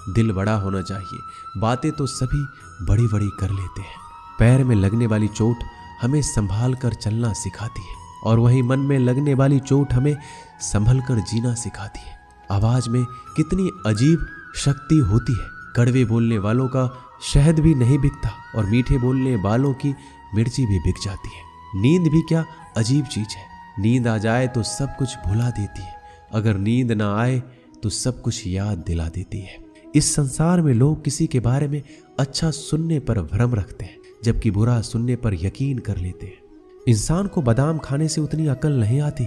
दिल बड़ा होना चाहिए। बातें तो सभी बड़ी बड़ी कर लेते हैं। पैर में लगने वाली चोट हमें संभाल कर चलना सिखाती है और वहीं मन में लगने वाली चोट हमें संभल कर जीना सिखाती है। आवाज में कितनी अजीब शक्ति होती है। कड़वे बोलने वालों का शहद भी नहीं बिकता और मीठे बोलने वालों की मिर्ची भी बिक जाती है। नींद भी क्या अजीब चीज है। नींद आ जाए तो सब कुछ भुला देती है, अगर नींद ना आए तो सब कुछ याद दिला देती है। इस संसार में लोग किसी के बारे में अच्छा सुनने पर भ्रम रखते हैं, जबकि बुरा सुनने पर यकीन कर लेते हैं। इंसान को बादाम खाने से उतनी अकल नहीं आती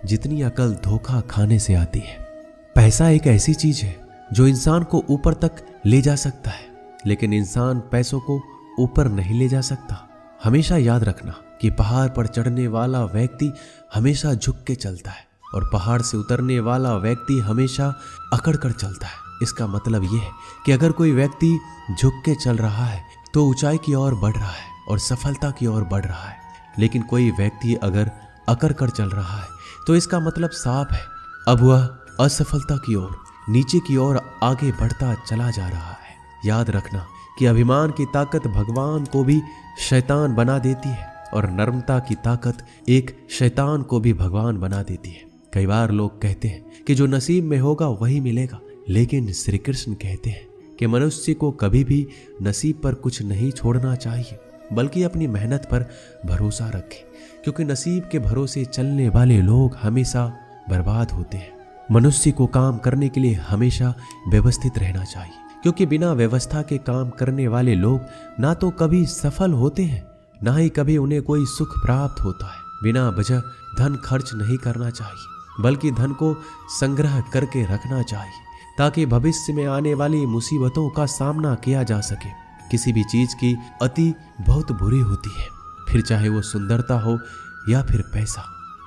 जितनी अकल धोखा खाने से आती है। पैसा एक ऐसी चीज है जो इंसान को ऊपर तक ले जा सकता है, लेकिन इंसान पैसों को ऊपर नहीं ले जा सकता। हमेशा याद रखना कि पहाड़ पर चढ़ने वाला व्यक्ति हमेशा झुक के चलता है और पहाड़ से उतरने वाला व्यक्ति हमेशा अकड़ कर चलता है। इसका मतलब यह है कि अगर कोई व्यक्ति झुक के चल रहा है तो ऊंचाई की ओर बढ़ रहा है और सफलता की ओर बढ़ रहा है, लेकिन कोई व्यक्ति अगर अकड़ कर चल रहा है तो इसका मतलब साफ है, अब वह असफलता की ओर, नीचे की ओर आगे बढ़ता चला जा रहा है। याद रखना कि अभिमान की ताकत भगवान को भी शैतान बना देती है और नर्मता की ताकत एक शैतान को भी भगवान बना देती है। कई बार लोग कहते हैं कि जो नसीब में होगा वही मिलेगा, लेकिन श्री कृष्ण कहते हैं कि मनुष्य को कभी भी नसीब पर कुछ नहीं छोड़ना चाहिए, बल्कि अपनी मेहनत पर भरोसा रखे, क्योंकि नसीब के भरोसे चलने वाले लोग हमेशा बर्बाद होते हैं। मनुष्य को काम करने के लिए हमेशा व्यवस्थित रहना चाहिए, क्योंकि बिना व्यवस्था के काम करने वाले लोग ना तो कभी सफल होते हैं, ना ही कभी उन्हें कोई सुख प्राप्त होता है। बिना वजह धन खर्च नहीं करना चाहिए, बल्कि धन को संग्रह करके रखना चाहिए, ताकि भविष्य में आने वाली मुसीबतों का सामना किया जा सके। किसी भी चीज की अति बहुत बुरी होती है, फिर चाहे वो सुंदरता हो या फिर पैसा।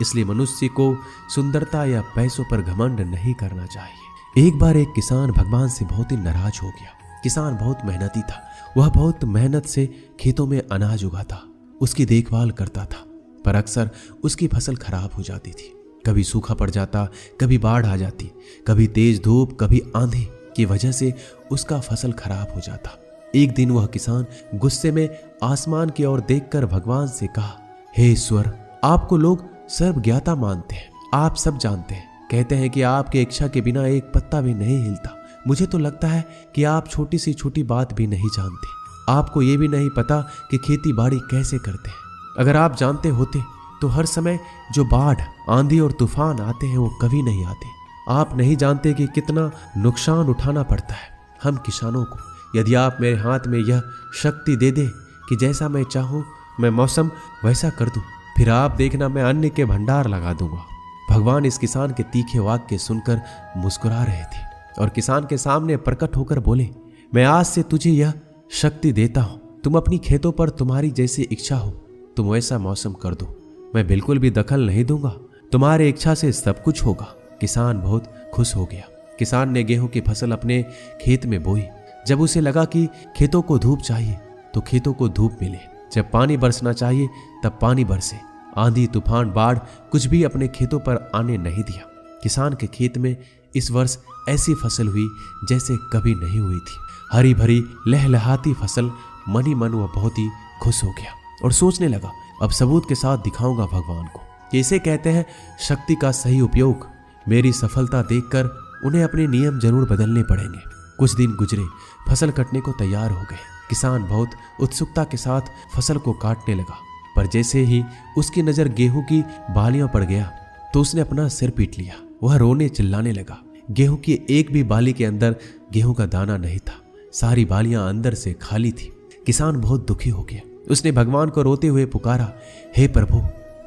इसलिए मनुष्य को सुंदरता या पैसों पर घमंड नहीं करना चाहिए। एक बार एक किसान भगवान से बहुत ही नाराज हो गया। किसान बहुत मेहनती था, वह बहुत मेहनत से खेतों में अनाज उगाता, उसकी देखभाल करता था, पर अक्सर उसकी फसल खराब हो जाती थी। कभी सूखा पड़ जाता, कभी बाढ़ आ जाती, कभी तेज धूप, कभी आंधी की वजह से उसका फसल खराब हो जाता। एक दिन वह किसान गुस्से में आसमान की ओर देखकर भगवान से कहा, हे ईश्वर, आपको लोग सर्वज्ञाता मानते हैं, आप सब जानते हैं, कहते हैं कि आपके इच्छा के बिना एक पत्ता भी नहीं हिलता। मुझे तो लगता है कि आप छोटी सी छोटी बात भी नहीं जानते। आपको ये भी नहीं पता कि खेती बाड़ी कैसे करते हैं। अगर आप जानते होते तो हर समय जो बाढ़, आंधी और तूफान आते हैं वो कभी नहीं आते। आप नहीं जानते कि कितना नुकसान उठाना पड़ता है हम किसानों को। यदि आप मेरे हाथ में यह शक्ति दे दे कि जैसा मैं चाहूँ मैं मौसम वैसा कर दूं, फिर आप देखना मैं अन्न के भंडार लगा दूंगा। भगवान इस किसान के तीखे वाक्य सुनकर मुस्कुरा रहे थे और किसान के सामने प्रकट होकर बोले, मैं आज से तुझे यह शक्ति देता हूँ, तुम अपनी खेतों पर तुम्हारी जैसी इच्छा हो तुम वैसा मौसम कर दो, मैं बिल्कुल भी दखल नहीं दूंगा, तुम्हारे इच्छा से सब कुछ होगा। किसान बहुत खुश हो गया। किसान ने गेहूं की फसल अपने खेत में बोई। जब उसे लगा कि खेतों को धूप चाहिए तो खेतों को धूप मिले, जब पानी बरसना चाहिए तब पानी बरसे। आंधी, तूफान, बाढ़ कुछ भी अपने खेतों पर आने नहीं दिया। किसान के खेत में इस वर्ष ऐसी फसल हुई जैसे कभी नहीं हुई थी। हरी भरी लहलहाती फसल। मन ही मन वह बहुत ही खुश हो गया और सोचने लगा, अब सबूत के साथ दिखाऊंगा भगवान को कि इसे कहते हैं शक्ति का सही उपयोग। मेरी सफलता देखकर उन्हें अपने नियम जरूर बदलने पड़ेंगे। कुछ दिन गुजरे, फसल कटने को तैयार हो गए। किसान बहुत उत्सुकता के साथ फसल को काटने लगा, पर जैसे ही उसकी नजर गेहूं की बालियों पर गया तो उसने अपना सिर पीट लिया। वह रोने चिल्लाने लगा। गेहूं की एक भी बाली के अंदर गेहूं का दाना नहीं था, सारी बालियां अंदर से खाली थी। किसान बहुत दुखी हो गया। उसने भगवान को रोते हुए पुकारा, हे प्रभु,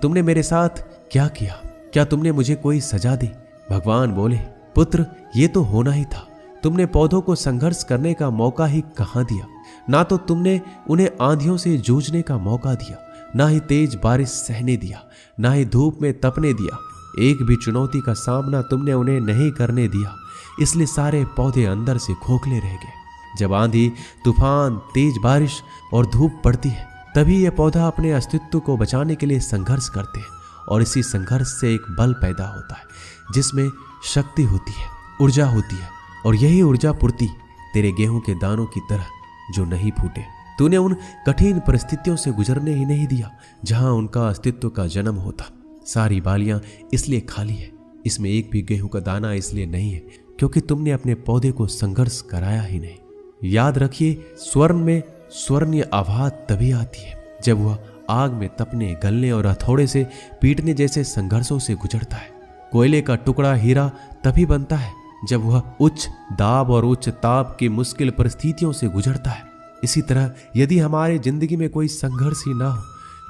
तुमने मेरे साथ क्या किया? क्या तुमने मुझे कोई सजा दी? भगवान बोले, पुत्र, ये तो होना ही था। तुमने पौधों को संघर्ष करने का मौका ही कहां दिया। ना तो तुमने उन्हें आंधियों से जूझने का मौका दिया, ना ही तेज बारिश सहने दिया, ना ही धूप में तपने दिया। एक भी चुनौती का सामना तुमने उन्हें नहीं करने दिया, इसलिए सारे पौधे अंदर से खोखले रह गए। जब आंधी, तूफान, तेज बारिश और धूप पड़ती है तभी यह पौधा अपने अस्तित्व को बचाने के लिए संघर्ष करते हैं, और इसी संघर्ष से एक बल पैदा होता है जिसमें शक्ति होती है, ऊर्जा होती है, और यही ऊर्जा पूर्ति तेरे गेहूं के दानों की तरह जो नहीं फूटे। तूने उन कठिन परिस्थितियों से गुजरने ही नहीं दिया जहां उनका अस्तित्व का जन्म होता। सारी बालियां इसलिए खाली है, इसमें एक भी गेहूं का दाना इसलिए नहीं है क्योंकि तुमने अपने पौधे को संघर्ष कराया ही नहीं। याद रखिए, स्वर्ण में स्वर्णीय आवाज तभी आती है जब वह आग में तपने, गलने और हथौड़े से पीटने जैसे संघर्षों से गुजरता है। कोयले का टुकड़ा हीरा तभी बनता है जब वह उच्च दाब और उच्च ताप की मुश्किल परिस्थितियों से गुजरता है। इसी तरह यदि हमारे जिंदगी में कोई संघर्ष ही ना हो,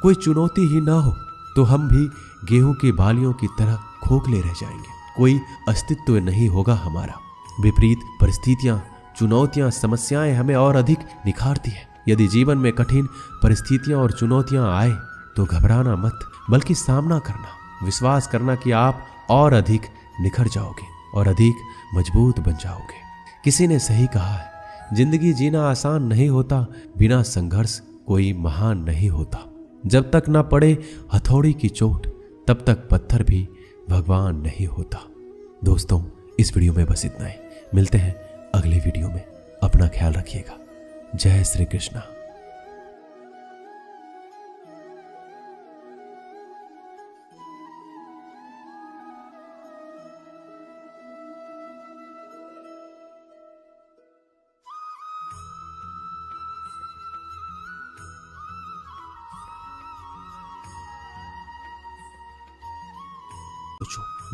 कोई चुनौती ही ना हो, तो हम भी गेहूं की बालियों की तरह खोखले रह जाएंगे। कोई अस्तित्व नहीं होगा हमारा। विपरीत परिस्थितियां, चुनौतियां, समस्याएं हमें और अधिक निखारती है। यदि जीवन में कठिन परिस्थितियां और चुनौतियां आए तो घबराना मत, बल्कि सामना करना, विश्वास करना कि आप और अधिक निखर जाओगे और अधिक मजबूत बन जाओगे। किसी ने सही कहा है, जिंदगी जीना आसान नहीं होता, बिना संघर्ष कोई महान नहीं होता। जब तक ना पड़े हथौड़ी की चोट, तब तक पत्थर भी भगवान नहीं होता। दोस्तों, इस वीडियो में बस इतना ही। मिलते हैं अगले वीडियो में। अपना ख्याल रखिएगा। जय श्री कृष्णा।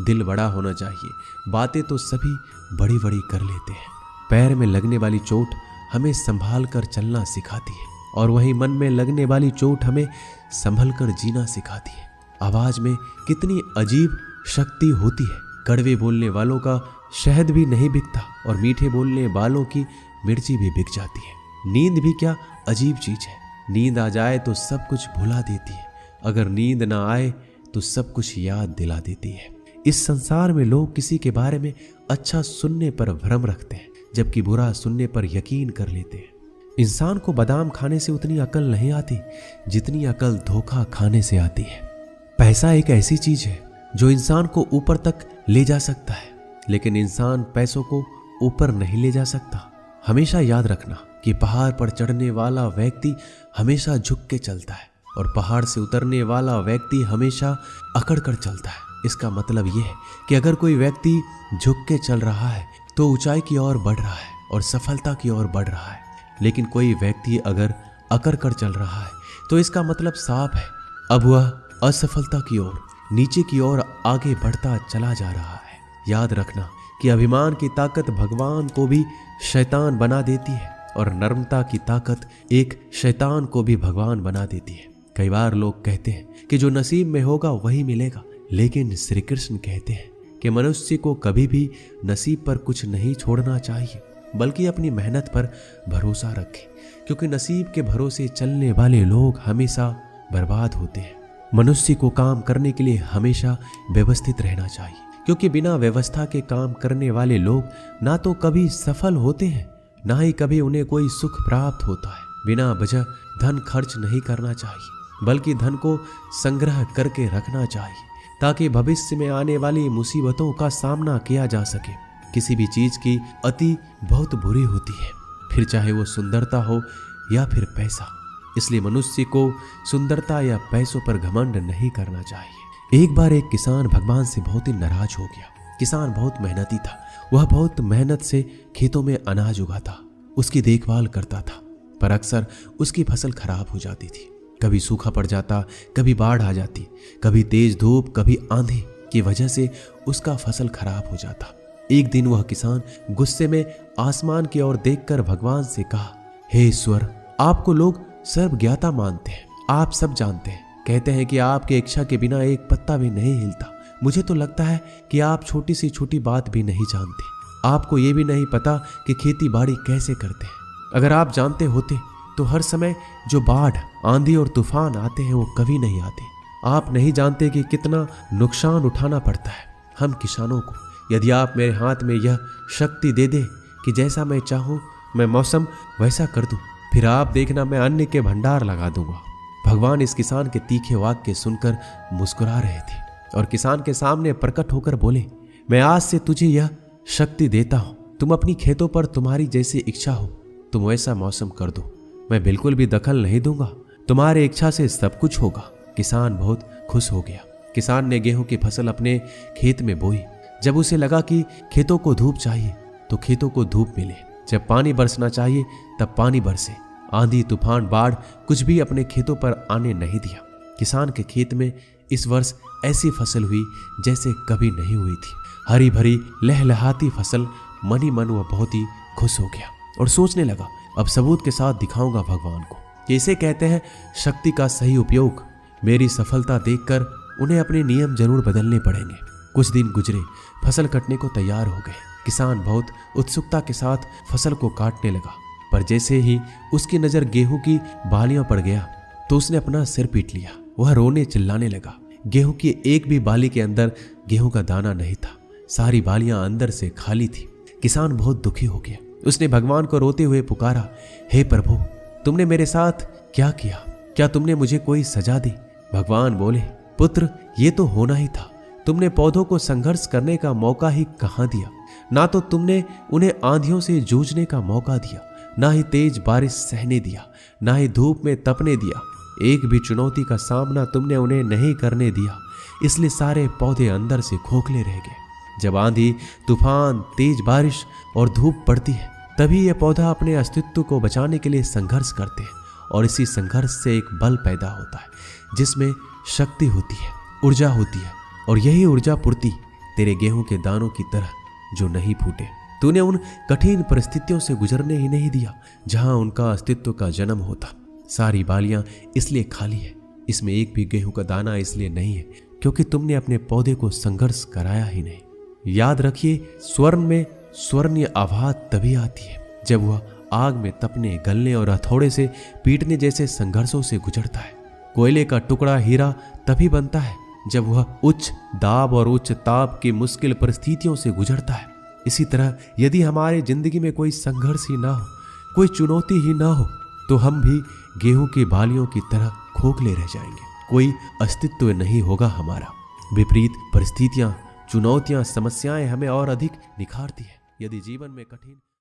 दिल बड़ा होना चाहिए। बातें तो सभी बड़ी बड़ी कर लेते हैं। पैर में लगने वाली चोट हमें संभाल कर चलना सिखाती है, और वहीं मन में लगने वाली चोट हमें संभल कर जीना सिखाती है। आवाज में कितनी अजीब शक्ति होती है। कड़वे बोलने वालों का शहद भी नहीं बिकता और मीठे बोलने वालों की मिर्ची भी बिक जाती है। नींद भी क्या अजीब चीज है। नींद आ जाए तो सब कुछ भुला देती है, अगर नींद ना आए तो सब कुछ याद दिला देती है। इस संसार में लोग किसी के बारे में अच्छा सुनने पर भ्रम रखते हैं, जबकि बुरा सुनने पर यकीन कर लेते हैं। इंसान को बादाम खाने से उतनी अकल नहीं आती जितनी अकल धोखा खाने से आती है। पैसा एक ऐसी चीज है जो इंसान को ऊपर तक ले जा सकता है, लेकिन इंसान पैसों को ऊपर नहीं ले जा सकता। हमेशा याद रखना कि पहाड़ पर चढ़ने वाला व्यक्ति हमेशा झुक के चलता है और पहाड़ से उतरने वाला व्यक्ति हमेशा अकड़ कर चलता है। इसका मतलब यह है कि अगर कोई व्यक्ति झुक के चल रहा है तो ऊंचाई की ओर बढ़ रहा है और सफलता की ओर बढ़ रहा है, लेकिन कोई व्यक्ति अगर अकड़ कर चल रहा है तो इसका मतलब साफ है, अब वह असफलता की ओर, नीचे की ओर आगे बढ़ता चला जा रहा है। याद रखना कि अभिमान की ताकत भगवान को भी शैतान बना देती है और नम्रता की ताकत एक शैतान को भी भगवान बना देती है। कई बार लोग कहते हैं कि जो नसीब में होगा वही मिलेगा, लेकिन श्री कृष्ण कहते हैं कि मनुष्य को कभी भी नसीब पर कुछ नहीं छोड़ना चाहिए, बल्कि अपनी मेहनत पर भरोसा रखे, क्योंकि नसीब के भरोसे चलने वाले लोग हमेशा बर्बाद होते हैं। मनुष्य को काम करने के लिए हमेशा व्यवस्थित रहना चाहिए, क्योंकि बिना व्यवस्था के काम करने वाले लोग ना तो कभी सफल होते हैं, ना ही कभी उन्हें कोई सुख प्राप्त होता है। बिना वजह धन खर्च नहीं करना चाहिए, बल्कि धन को संग्रह करके रखना चाहिए, ताकि भविष्य में आने वाली मुसीबतों का सामना किया जा सके। किसी भी चीज की अति बहुत बुरी होती है, फिर चाहे वो सुंदरता हो या फिर पैसा। इसलिए मनुष्य को सुंदरता या पैसों पर घमंड नहीं करना चाहिए। एक बार एक किसान भगवान से बहुत ही नाराज हो गया। किसान बहुत मेहनती था, वह बहुत मेहनत से खेतों में अनाज उगाता, उसकी देखभाल करता था, पर अक्सर उसकी फसल खराब हो जाती थी। कभी सूखा पड़ जाता, कभी बाढ़ आ जाती, कभी तेज धूप, कभी आंधी की वजह से उसका फसल खराब हो जाता। एक दिन वह किसान गुस्से में आसमान की ओर देखकर भगवान से कहा, हे ईश्वर, आपको लोग सर्वज्ञाता मानते हैं, आप सब जानते हैं, कहते हैं कि आपके इच्छा के बिना एक पत्ता भी नहीं हिलता। मुझे तो लगता है कि आप छोटी सी छोटी बात भी नहीं जानते। आपको ये भी नहीं पता कि खेती बाड़ी कैसे करते हैं। अगर आप जानते होते तो हर समय जो बाढ़, आंधी और तूफान आते हैं वो कभी नहीं आते। आप नहीं जानते कि कितना नुकसान उठाना पड़ता है हम किसानों को। यदि आप मेरे हाथ में यह शक्ति दे दे कि जैसा मैं चाहूं मैं मौसम वैसा कर दूं, फिर आप देखना मैं अन्न के भंडार लगा दूंगा। भगवान इस किसान के तीखे वाक्य सुनकर मुस्कुरा रहे थे और किसान के सामने प्रकट होकर बोले, मैं आज से तुझे यह शक्ति देता हूं तुम अपनी खेतों पर तुम्हारी जैसी इच्छा हो तुम वैसा मौसम कर दो, मैं बिल्कुल भी दखल नहीं दूंगा, तुम्हारी इच्छा से सब कुछ होगा। किसान बहुत खुश हो गया। किसान ने गेहूं की फसल अपने खेत में बोई। जब उसे लगा कि खेतों को धूप चाहिए तो खेतों को धूप मिले, जब पानी बरसना चाहिए तब पानी बरसे। आंधी तूफान बाढ़ कुछ भी अपने खेतों पर आने नहीं दिया। किसान के खेत में इस वर्ष ऐसी फसल हुई जैसे कभी नहीं हुई थी। हरी भरी लहलहाती फसल। मन ही मन वह बहुत ही खुश हो गया और सोचने लगा, अब सबूत के साथ दिखाऊंगा भगवान को कि इसे कहते हैं शक्ति का सही उपयोग। मेरी सफलता देखकर उन्हें अपने नियम जरूर बदलने पड़ेंगे। कुछ दिन गुजरे, फसल कटने को तैयार हो गए। किसान बहुत उत्सुकता के साथ फसल को काटने लगा, पर जैसे ही उसकी नजर गेहूं की बालियों पर गया तो उसने अपना सिर पीट लिया। वह रोने चिल्लाने लगा। गेहूं की एक भी बाली के अंदर गेहूं का दाना नहीं था, सारी बालियां अंदर से खाली थी। किसान बहुत दुखी हो गया। उसने भगवान को रोते हुए पुकारा, हे प्रभु, तुमने मेरे साथ क्या किया? क्या तुमने मुझे कोई सजा दी? भगवान बोले, पुत्र, ये तो होना ही था। तुमने पौधों को संघर्ष करने का मौका ही कहां दिया। ना तो तुमने उन्हें आंधियों से जूझने का मौका दिया, ना ही तेज बारिश सहने दिया, ना ही धूप में तपने दिया। एक भी चुनौती का सामना तुमने उन्हें नहीं करने दिया, इसलिए सारे पौधे अंदर से खोखले रह गए। जब आंधी तूफान तेज बारिश और धूप पड़ती है तभी यह पौधा अपने अस्तित्व को बचाने के लिए संघर्ष करते हैं, और इसी संघर्ष से एक बल पैदा होता है जिसमें शक्ति होती है, ऊर्जा होती है, और यही ऊर्जा पूर्ति तेरे गेहूं के दानों की तरह जो नहीं फूटे। तूने उन कठिन परिस्थितियों से गुजरने ही नहीं दिया जहां उनका अस्तित्व का जन्म होता। सारी बालियां इसलिए खाली है, इसमें एक भी गेहूं का दाना इसलिए नहीं है क्योंकि तुमने अपने पौधे को संघर्ष कराया ही नहीं। याद रखिए, स्वर्ण में स्वर्णीय आवाज तभी आती है जब वह आग में तपने, गलने और हथौड़े से पीटने जैसे संघर्षों से गुजरता है। कोयले का टुकड़ा हीरा तभी बनता है जब वह उच्च दाब और उच्च ताप की मुश्किल परिस्थितियों से गुजरता है। इसी तरह यदि हमारे जिंदगी में कोई संघर्ष ही ना हो, कोई चुनौती ही ना हो, तो हम भी गेहूं की बालियों की तरह खोखले रह जाएंगे। कोई अस्तित्व नहीं होगा हमारा। विपरीत परिस्थितियां, चुनौतियां, समस्याएं हमें और अधिक निखारती है। यदि जीवन में कठिन